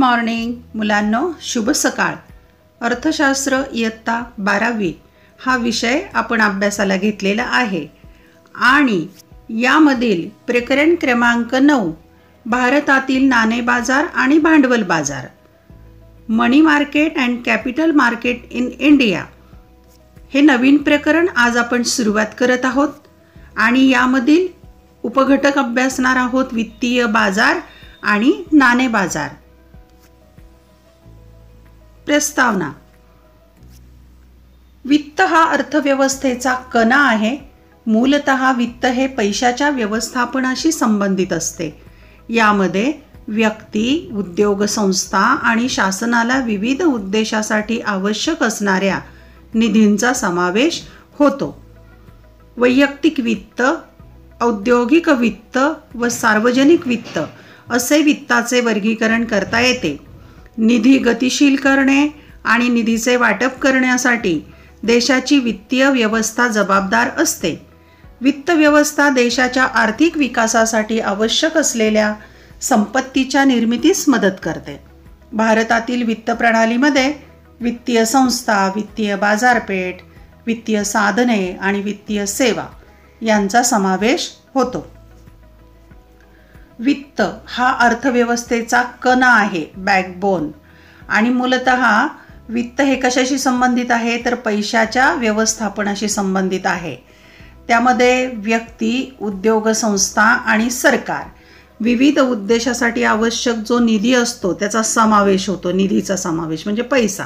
Morning मुलांनो, शुभ सकाळ. अर्थशास्त्र इयत्ता 12वी हा विषय आपण अभ्यासाला घेतलेला आहे आणि यामधील प्रकरण क्रमांक 9 भारतातील नाणे बाजार आणि भांडवल बाजार, money market and capital market in India हे नवीन प्रकरण आज आपण सुरुवात करत आहोत आणि यामधील उपघटक अभ्यासणार आहोत वित्तीय बाजार आणि नाणे बाजार. प्रस्तावना. वित्त हा अर्थव्यवस्थेचा कणा आहे. मूलतः वित्त हे पैशाच्या व्यवस्थापनाशी संबंधित असते. यामध्ये व्यक्ती, उद्योग संस्था आणि शासनाला विविध उद्देशासाठी आवश्यक असणाऱ्या निधींचा समावेश होतो. वैयक्तिक वित्त, औद्योगिक वित्त व सार्वजनिक वित्त असे वित्ताचे वर्गीकरण करता येते. निधी गतिशील करणे आणि निधीचे वाटप करण्यासाठी देशाची वित्तीय व्यवस्था जबाबदार असते. वित्त व्यवस्था देशाच्या आर्थिक विकासासाठी आवश्यक असलेल्या संपत्तीच्या निर्मितीस मदत करते. भारतातील वित्त प्रणालीमध्ये वित्तीय संस्था, वित्तीय बाजारपेठ, वित्तीय साधने आणि वित्तीय सेवा यांचा समावेश होतो. वित्त हा अर्थव्यवस्थेचा कणा आहे, बॅकबोन. आणि मूलतः वित्त हे कशाशी संबंधित आहे तर पैशाच्या व्यवस्थापनाशी संबंधित आहे. त्यामध्ये व्यक्ती, उद्योग संस्था आणि सरकार विविध उद्देशासाठी आवश्यक जो निधी असतो त्याचा समावेश होतो. निधीचा समावेश म्हणजे पैसा.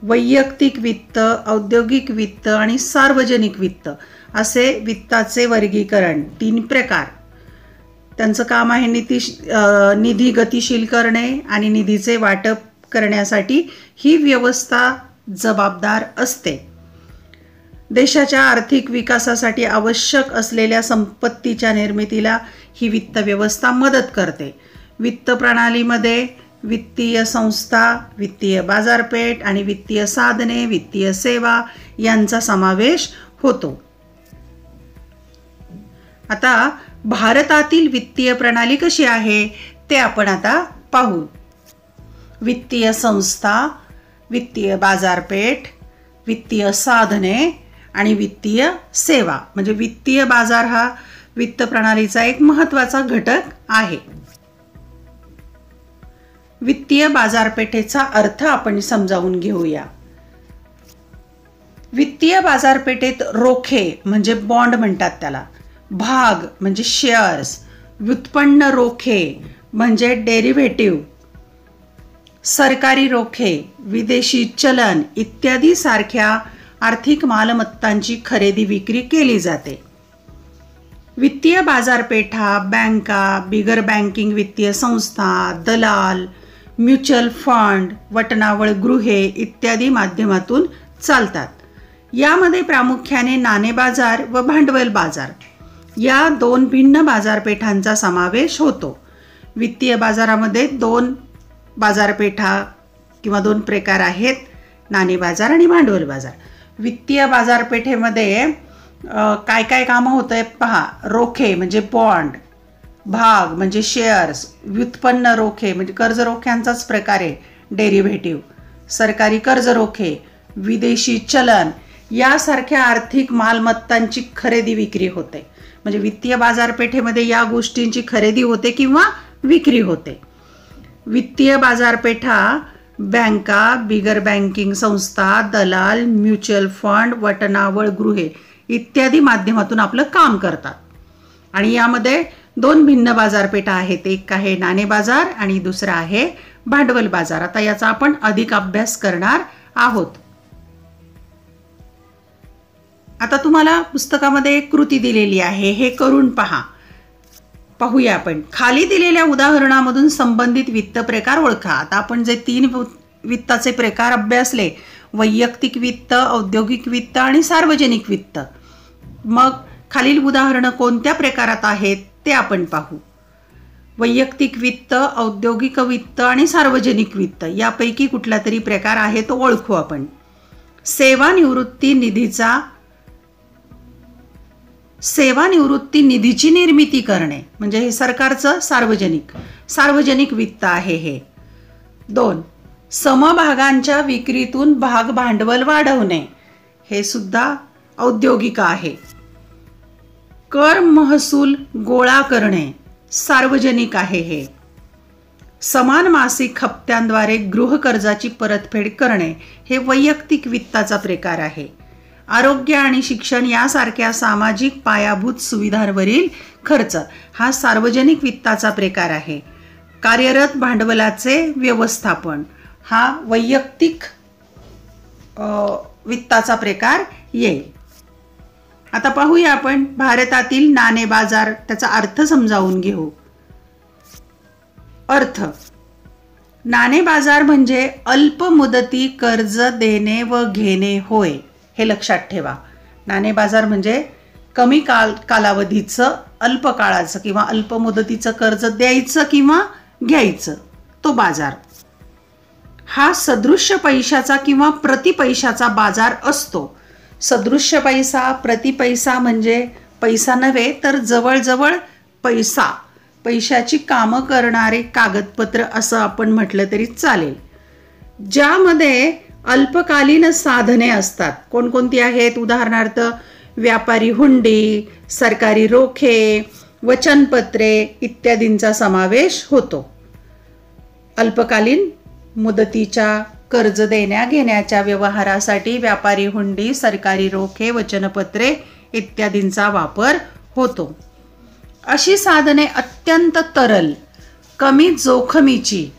वैयक्तिक वित्त, औद्योगिक वित्त आणि सार्वजनिक वित्त असे वित्ताचे वर्गीकरण 3 प्रकार. त्यांचं काम आहे निधी गतिशील करणे आणि निधीचे वाटप करण्यासाठी ही व्यवस्था जबाबदार असते. देशाच्या आर्थिक विकासासाठी आवश्यक असलेल्या संपत्तीच्या निर्मितीला ही वित्त व्यवस्था मदत करते. वित्त प्रणालीमध्ये वित्तीय संस्था, वित्तीय बाजारपेठ आणि वित्तीय साधने, वित्तीय सेवा यांचा समावेश होतो. आता भारतातील वित्तीय प्रणाली कशी आहे ते आपण आता पाहू. वित्तीय संस्था, वित्तीय बाजारपेठ, वित्तीय साधने आणि वित्तीय सेवा म्हणजे वित्तीय बाजार हा वित्त प्रणालीचा एक महत्त्वाचा घटक आहे. वित्तीय बाजारपेठेचा अर्थ आपण समजावून घेऊया. वित्तीय बाजारपेठेत रोखे म्हणजे बॉन्ड म्हणतात त्याला, भाग म्हणजे शेअर्स, व्युत्पन्न रोखे म्हणजे डेरिव्हेटिव्ह, सरकारी रोखे, विदेशी चलन इत्यादी सारख्या आर्थिक मालमत्तांची खरेदी विक्री केली जाते. वित्तीय बाजारपेठा बँका, बिगर बँकिंग वित्तीय संस्था, दलाल, म्युच्युअल फंड, वटनावळ गृहे इत्यादी माध्यमातून चालतात. यामध्ये प्रामुख्याने नाणे बाजार व भांडवल बाजार या 2 भिन्न बाजारपेठांचा समावेश होतो. वित्तीय बाजारामध्ये 2 बाजारपेठा किंवा 2 प्रकार आहेत, नाणे बाजार आणि भांडवल बाजार. वित्तीय बाजारपेठेमध्ये काय काय कामं होत आहेत पहा. रोखे म्हणजे बॉन्ड, भाग म्हणजे शेअर्स, व्युत्पन्न रोखे म्हणजे कर्ज रोख्यांचाच प्रकार आहे, डेरिव्हेटिव्ह, सरकारी कर्ज रोखे, विदेशी चलन यासारख्या आर्थिक मालमत्तांची खरेदी विक्री होते. म्हणजे वित्तीय बाजारपेठेमध्ये या गोष्टींची खरेदी होते किंवा विक्री होते. वित्तीय बाजारपेठा बँका, बिगर बँकिंग संस्था, दलाल, म्युच्युअल फंड, वटनावळ गृहे इत्यादी माध्यमातून आपलं काम करतात. आणि यामध्ये 2 भिन्न बाजारपेठा आहेत. एक आहे नाणे बाजार आणि दुसरा आहे भांडवल बाजार. आता याचा आपण अधिक अभ्यास करणार आहोत. आता तुम्हाला पुस्तकामध्ये एक कृती दिलेली आहे, हे करून पाहूया आपण. खाली दिलेल्या उदाहरणामधून संबंधित वित्त प्रकार ओळखा. आता आपण जे 3 वित्ताचे प्रकार अभ्यासले, वैयक्तिक वित्त, औद्योगिक वित्त आणि सार्वजनिक वित्त, मग खालील उदाहरणं कोणत्या प्रकारात आहेत ते आपण पाहू. वैयक्तिक वित्त, औद्योगिक वित्त आणि सार्वजनिक वित्त यापैकी कुठला तरी प्रकार आहे तो ओळखू आपण. सेवानिवृत्ती निधीची निर्मिती करणे म्हणजे हे सरकारचं सार्वजनिक वित्त आहे. हे 2. समभागांच्या विक्रीतून भाग भांडवल वाढवणे, हे सुद्धा औद्योगिक आहे. कर महसूल गोळा करणे, सार्वजनिक आहे. हे समान मासिक हप्त्यांद्वारे गृहकर्जाची परतफेड करणे, हे वैयक्तिक वित्ताचा प्रकार आहे. आरोग्य आणि शिक्षण यासारख्या सामाजिक पायाभूत सुविधांवरील खर्च हा सार्वजनिक वित्ताचा प्रकार आहे. कार्यरत भांडवलाचे व्यवस्थापन हा वैयक्तिक वित्ताचा प्रकार येईल. आता पाहूया आपण भारतातील नाणे बाजार, त्याचा अर्थ समजावून घेऊ. अर्थ: नाणे बाजार म्हणजे अल्प मुदती कर्ज देणे व घेणे होय, हे लक्षात ठेवा. नाणे बाजार म्हणजे कमी कालावधीचं, अल्प काळाचं किंवा अल्प मुदतीचं कर्ज द्यायचं किंवा घ्यायचं, तो बाजार. हा सदृश्य पैशाचा किंवा प्रतिपैशाचा बाजार असतो. सदृश्य पैसा, प्रतिपैसा म्हणजे पैसा नव्हे तर जवळजवळ पैसा, पैशाची कामं करणारे कागदपत्र असं आपण म्हटलं तरी चालेल. ज्यामध्ये अल्पकालीन साधने असतात. कोणकोणती आहेत? उदाहरणार्थ व्यापारी हुंडी, सरकारी रोखे, वचनपत्रे इत्यादींचा समावेश होतो. अल्पकालीन मुदतीच्या कर्ज देण्या घेण्याच्या व्यवहारासाठी व्यापारी हुंडी, सरकारी रोखे, वचनपत्रे इत्यादींचा वापर होतो. अशी साधने अत्यंत तरल, कमी जोखमीची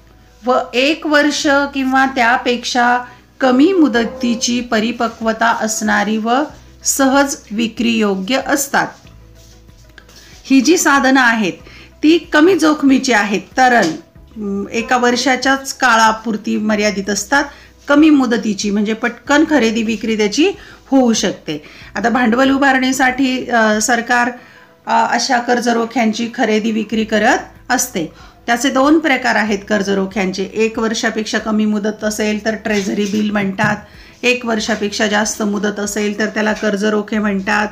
व 1 वर्ष किंवा त्यापेक्षा कमी मुदतीची परिपक्वता असणारी व सहज विक्रीयोग्य असतात. ही जी साधनं आहेत ती कमी जोखमीची आहेत, तरल, 1 वर्षाच्याच काळापुरती मर्यादित असतात, कमी मुदतीची म्हणजे पटकन खरेदी विक्री त्याची होऊ शकते. आता भांडवल उभारणीसाठी सरकार अशा कर्जरोख्यांची खरेदी विक्री करत असते. त्याचे 2 प्रकार आहेत कर्जरोख्यांचे. 1 वर्षापेक्षा कमी मुदत असेल तर ट्रेझरी बिल म्हणतात. 1 वर्षापेक्षा जास्त मुदत असेल तर त्याला कर्जरोखे म्हणतात.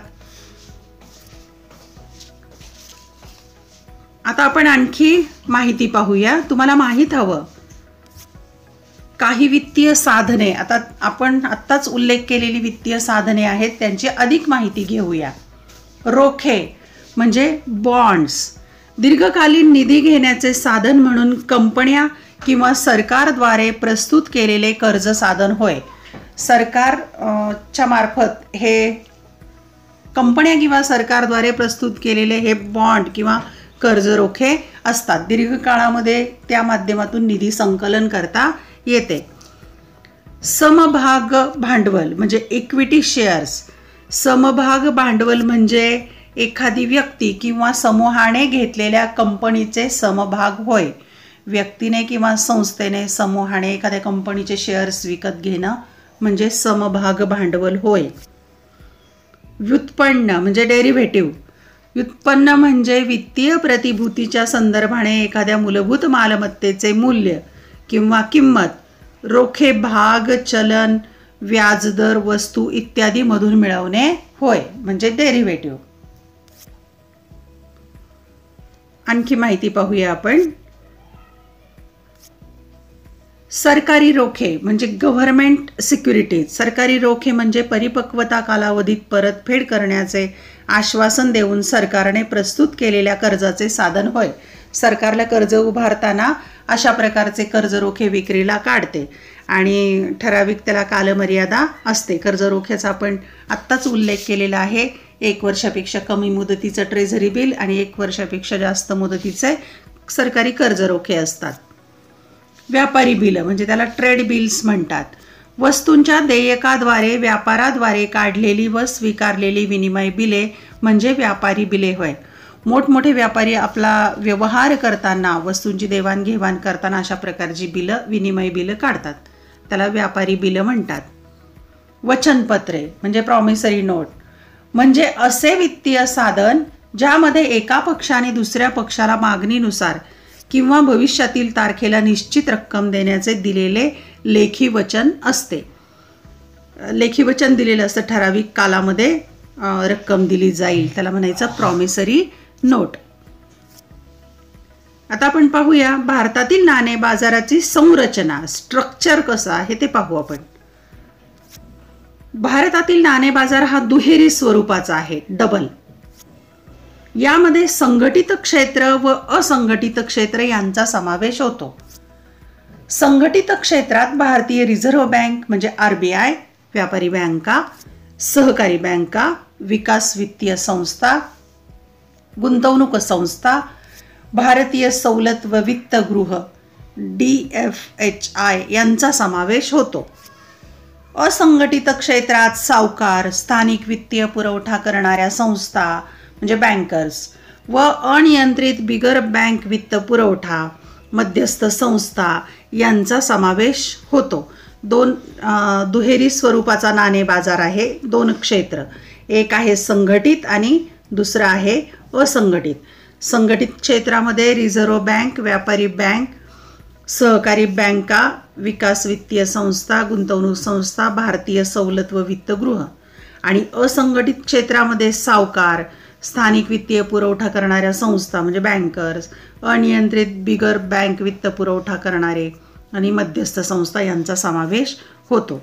आता आपण आणखी माहिती पाहूया. तुम्हाला माहीत हवं काही वित्तीय साधने, आता आपण आत्ताच उल्लेख केलेली वित्तीय साधने आहेत त्यांची अधिक माहिती घेऊया. रोखे म्हणजे बॉन्ड्स, दीर्घकालीन निधी घेण्याचे साधन म्हणून कंपन्या किंवा सरकारद्वारे प्रस्तुत केलेले कर्ज साधन होय. सरकारच्या मार्फत हे कंपन्या किंवा सरकारद्वारे प्रस्तुत केलेले हे बॉन्ड किंवा कर्जरोखे असतात. दीर्घकाळामध्ये त्या माध्यमातून निधी संकलन करता येते. समभाग भांडवल म्हणजे इक्विटी शेअर्स. समभाग भांडवल म्हणजे एखादी व्यक्ती किंवा समूहाने घेतलेल्या कंपनीचे समभाग होय. व्यक्तीने किंवा संस्थेने, समूहाने एखाद्या कंपनीचे शेअर्स विकत घेणं म्हणजे समभाग भांडवल होय. व्युत्पन्न म्हणजे डेरिव्हेटिव्ह. व्युत्पन्न म्हणजे वित्तीय प्रतिभूतीच्या संदर्भाने एखाद्या मूलभूत मालमत्तेचे मूल्य किंवा किंमत रोखे, भाग, चलन, व्याजदर, वस्तू इत्यादी मधून मिळवणे होय म्हणजे डेरिव्हेटिव्ह. आणखी माहिती पाहूया आपण. सरकारी रोखे म्हणजे गव्हर्नमेंट सिक्युरिटीज. सरकारी रोखे म्हणजे परिपक्वता कालावधीत परतफेड करण्याचे आश्वासन देऊन सरकारने प्रस्तुत केलेल्या कर्जाचे साधन होय. सरकारला कर्ज उभारताना अशा प्रकारचे कर्जरोखे विक्रीला काढते आणि ठराविक त्याला कालमर्यादा असते. कर्जरोख्याचा आपण आत्ताच उल्लेख केलेला आहे. 1 वर्षापेक्षा कमी मुदतीचं ट्रेझरी बिल आणि 1 वर्षापेक्षा जास्त मुदतीचे सरकारी कर्जरोखे असतात. व्यापारी बिलं म्हणजे त्याला ट्रेड बिल्स म्हणतात. वस्तूंच्या देयकाद्वारे व्यापाराद्वारे काढलेली व स्वीकारलेली विनिमय बिले म्हणजे व्यापारी बिले होय. मोठमोठे व्यापारी आपला व्यवहार करताना, वस्तूंची देवाणघेवाण करताना अशा प्रकारची बिलं, विनिमय बिलं काढतात, त्याला व्यापारी बिलं म्हणतात. वचनपत्रे म्हणजे प्रॉमिसरी नोट म्हणजे असे वित्तीय साधन ज्यामध्ये एका पक्षाने दुसऱ्या पक्षाला मागणीनुसार किंवा भविष्यातील तारखेला निश्चित रक्कम देण्याचे दिलेले लेखी वचन असते. लेखी वचन दिलेलं असतं, ठराविक कालामध्ये रक्कम दिली जाईल, त्याला म्हणायचं प्रॉमिसरी नोट. आता आपण पाहूया भारतातील नाणे बाजाराची संरचना, स्ट्रक्चर कसं आहे ते पाहू आपण. भारतातील नाणे बाजार हा दुहेरी स्वरूपाचा आहे, डबल. यामध्ये संघटित क्षेत्र व असंघटित क्षेत्र यांचा समावेश होतो. संघटित क्षेत्रात भारतीय रिझर्व्ह बँक म्हणजे RBI, व्यापारी बँका, सहकारी बँका, विकास वित्तीय संस्था, गुंतवणूक संस्था, भारतीय सवलत व वित्तगृह DFHI यांचा समावेश होतो. असंघटित क्षेत्रात सावकार, स्थानिक वित्तीय पुरवठा करणाऱ्या संस्था म्हणजे बँकर्स व अनियंत्रित बिगर बँक वित्त पुरवठा मध्यस्थ संस्था यांचा समावेश होतो. दुहेरी स्वरूपाचा नाणे बाजार आहे, दोन क्षेत्र, एक आहे संघटित आणि दुसरं आहे असंघटित. संघटित क्षेत्रामध्ये रिझर्व्ह बँक, व्यापारी बँक, सहकारी बँका, विकास वित्तीय संस्था, गुंतवणूक संस्था, भारतीय सवलत व वित्तगृह. आणि असंघटित क्षेत्रामध्ये सावकार, स्थानिक वित्तीय पुरवठा करणाऱ्या संस्था म्हणजे बँकर्स, अनियंत्रित बिगर बँक वित्त पुरवठा करणारे आणि मध्यस्थ संस्था यांचा समावेश होतो.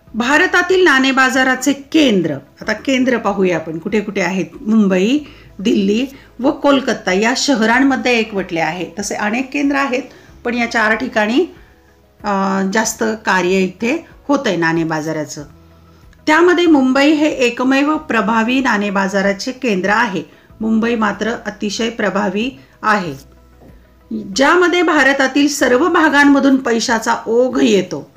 भारतातील नाणे बाजाराचे केंद्र, आता केंद्र पाहूया आपण कुठे कुठे आहेत. मुंबई, दिल्ली व कोलकाता या शहरांमध्ये एकवटले आहे. तसे अनेक केंद्र आहेत, पण या 4 ठिकाणी जास्त कार्य इथे होतंय नाणे बाजाराचं. त्यामध्ये मुंबई हे एकमेव प्रभावी नाणे बाजाराचे केंद्र आहे. मुंबई मात्र अतिशय प्रभावी आहे, ज्यामध्ये भारतातील सर्व भागांमधून पैशाचा ओघ येतो.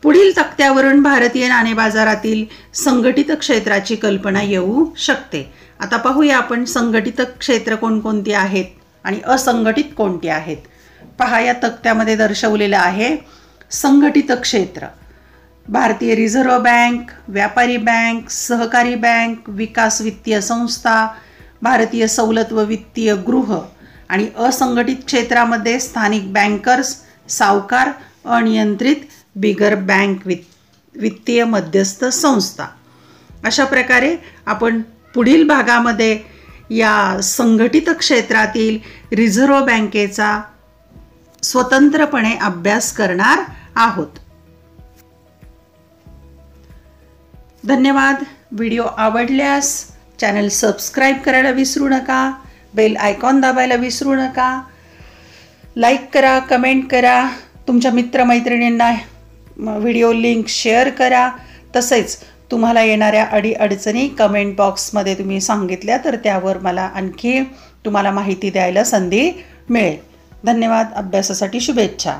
पुढील तक्त्यावरून भारतीय नाणे बाजारातील संघटित क्षेत्राची कल्पना येऊ शकते. आता पाहूया आपण संघटित क्षेत्र कोणकोणती आहेत आणि असंघटित कोणती आहेत. पहा, या तक्त्यामध्ये दर्शवलेलं आहे. संघटित क्षेत्र भारतीय रिझर्व्ह बँक, व्यापारी बँक, सहकारी बँक, विकास वित्तीय संस्था, भारतीय सवलत व वित्तीय गृह. आणि असंघटित क्षेत्रामध्ये स्थानिक बँकर्स, सावकार, अनियंत्रित बिगर बँक वित्तीय मध्यस्थ संस्था. अशा प्रकारे आपण पुढील भागामध्ये या संघटित क्षेत्रातील रिझर्व्ह बँकेचा स्वतंत्रपणे अभ्यास करणार आहोत. धन्यवाद. व्हिडिओ आवडल्यास चॅनल सबस्क्राईब करायला विसरू नका, बेल आयकॉन दाबायला विसरू नका, लाईक करा, कमेंट करा, तुमच्या मित्रमैत्रिणींना व्हिडिओ लिंक शेअर करा. तसेच तुम्हाला येणाऱ्या अडीअडचणी कमेंट बॉक्समध्ये तुम्ही सांगितल्या तर त्यावर मला आणखी तुम्हाला माहिती द्यायला संधी मिळेल. धन्यवाद. अभ्यासासाठी शुभेच्छा.